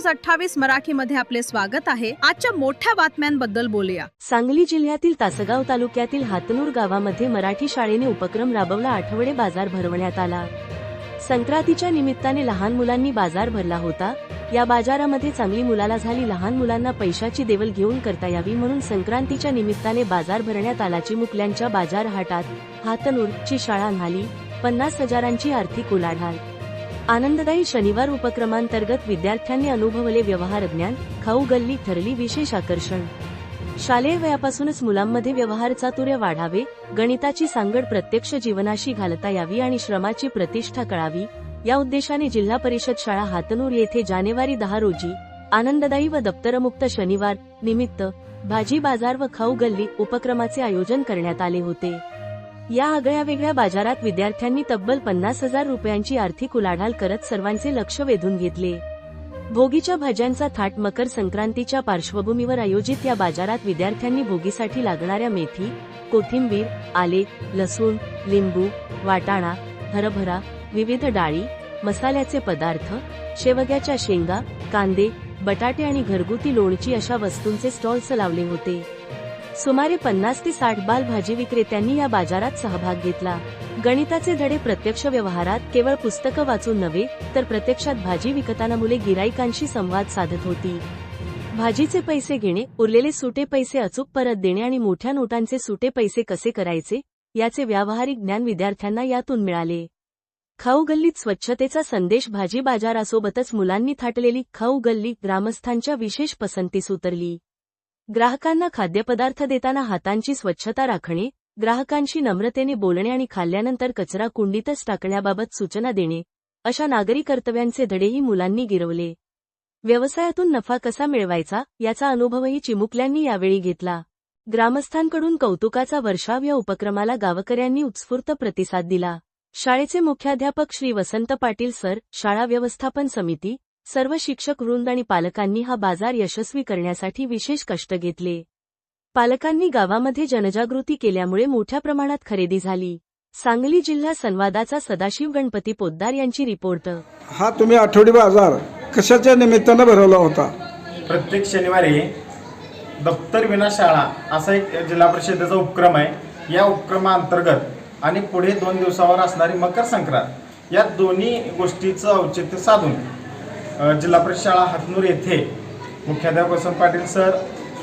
News 28 मराठीमध्ये आपले स्वागत आहे। आजच्या मोठ्या बातम्यांबद्दल बोलूया। सांगली जिल्ह्यातील तासगाव तालुक्यातील हातनूर गावामध्ये मराठी शाळेने उपक्रम राबवला। आठवडे बाजार भरवण्यात आला। संक्रांतीच्या निमित्ताने लहान मुलांनी बाजार भरला होता। या बाजारामध्ये चांगली मुलाला झाली। लहान मुलांना पैशाची देवल घेऊन करता यावी म्हणून संक्रांतीच्या निमित्ताने बाजार भरण्यात आला। चिमुकल्यांच्या बाजार हाटात हातनूरची शाळा झाली 50 हजारांची आर्थिक उलाढाल। आनंददायी शनिवार उपक्रमांतर्गत विद्यार्थ्यांनी अनुभवले व्यवहार ज्ञान। खाऊ गल्ली ठरली विशेष आकर्षण। शालेय वयापासूनच मुलांमध्ये व्यवहार चातुर्य वाढावे, गणिताची सांगड प्रत्यक्ष जीवनाशी घालता यावी आणि श्रमाची प्रतिष्ठा कळावी या उद्देशाने जिल्हा परिषद शाळा हातनूर येथे जानेवारी 10 रोजी आनंददायी व दप्तरमुक्त शनिवार निमित्त भाजी बाजार व खाऊ गल्ली उपक्रमाचे आयोजन करण्यात आले होते। या आगळ्यावेगळ्या बाजारात विद्यार्थ्यांनी तब्बल 50 हजार रुपयांची आर्थिक उलाढाल करत सर्वांचे लक्ष वेधून घेतले। भोगीच्या भाज्यांचा थाट मकर संक्रांतीच्या पार्श्वभूमीवर आयोजित या बाजारात विद्यार्थ्यांनी भोगीसाठी लागणाऱ्या मेथी, कोथिंबीर, आले, लसूण, लिंबू, वाटाणा, हरभरा, विविध डाळी, मसाल्याचे पदार्थ, शेवग्याच्या शेंगा, कांदे, बटाटे आणि घरगुती लोणची अशा वस्तूंचे स्टॉल्स लावले होते। सुमारे 50 ते 60 बाल भाजी विक्रेत्यांनी या बाजारात सहभाग घेतला। गणिताचे धडे प्रत्यक्ष व्यवहारात केवळ पुस्तकं वाचून नव्हे तर प्रत्यक्षात भाजी विकताना मुले गिराईकांशी संवाद साधत होती। भाजीचे पैसे घेणे, उरलेले सुटे पैसे अचूक परत देणे आणि मोठ्या नोटांचे सुटे पैसे कसे करायचे याचे व्यावहारिक ज्ञान विद्यार्थ्यांना यातून मिळाले। खाऊ गल्लीत स्वच्छतेचा संदेश। भाजी बाजारासोबतच मुलांनी थाटलेली खाऊ गल्ली ग्रामस्थांच्या विशेष पसंतीस उतरली। ग्राहकांना खाद्यपदार्थ देताना हातांची स्वच्छता राखणे, ग्राहकांशी नम्रतेने बोलणे आणि खाल्ल्यानंतर कचरा कुंडीतच टाकण्याबाबत सूचना देणे अशा नागरी कर्तव्यांचे धडेही मुलांनी गिरवले। व्यवसायातून नफा कसा मिळवायचा याचा अनुभवही चिमुकल्यांनी यावेळी घेतला। ग्रामस्थांकडून कौतुकाचा वर्षाव या उपक्रमाला गावकऱ्यांनी उत्स्फूर्त प्रतिसाद दिला। शाळेचे मुख्याध्यापक श्री वसंत पाटील सर, शाळा व्यवस्थापन समिती, सर्व शिक्षक वृंद आणि पालकांनी हा बाजार यशस्वी करण्यासाठी विशेष कष्ट घेतले। पालकांनी गावामध्ये जनजागृती केल्यामुळे मोठ्या प्रमाणात खरेदी झाली। सांगली जिल्हा संवादाचा सदाशिव गणपती पोद्दार यांची रिपोर्ट। हा तुम्ही आठवडी बाजार कशाच्या निमित्ताने भरवला होता? प्रत्येक शनिवारी दप्तर विना शाळा असा एक जिल्हा परिषदेचा उपक्रम आहे। या उपक्रमाअंतर्गत आणि पुढे 2 दिवसावर असणारी मकर संक्रांत या दोन्ही गोष्टीचं औचित्य साधून जिल्हा परिषद शाळा हातनूर येथे मुख्याध्यापक वसंत पाटील सर,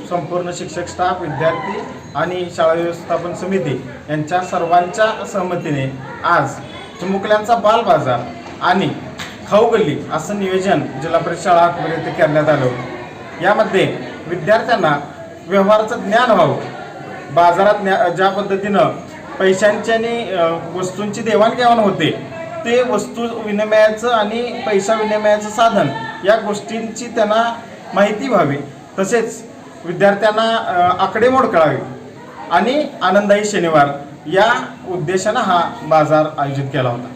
संपूर्ण शिक्षक स्टाफ, विद्यार्थी आणि शाळा व्यवस्थापन समिती यांच्या सर्वांच्या सहमतीने आज चिमुकल्यांचा बाल बाजार आणि खाऊ गल्ली असं नियोजन जिल्हा परिषद शाळा हातनूर येथे करण्यात आलं। यामध्ये विद्यार्थ्यांना व्यवहाराचं ज्ञान व्हावं, बाजारात ज्या पद्धतीनं पैशांची आणि वस्तूंची देवाणघेवाण होते ते वस्तू विनिमयाचं आणि पैसा विनिमयाचं साधन या गोष्टींची त्यांना माहिती व्हावी, तसेच विद्यार्थ्यांना आकडेमोड कळावी आणि आनंददायी शनिवार या उद्देशानं हा बाजार आयोजित केला होता।